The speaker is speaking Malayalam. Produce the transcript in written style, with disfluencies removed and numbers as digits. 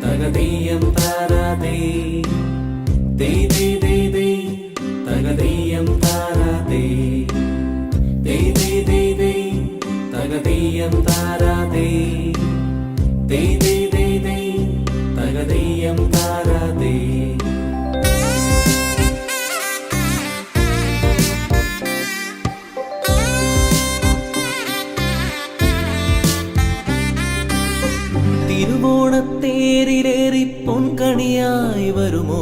തകതീയം താരാതേ ദേ ദേ ദേ ദേ തകതീയം താരാതേ ദേ ദേ ദേ ദേ തകതീയം താരാതേ ദേ ദേ ദേ ദേ തകതീയം താരാതേ. തിരുവോണത്തേരിലേറി പൊൻകണിയായി വരുമോ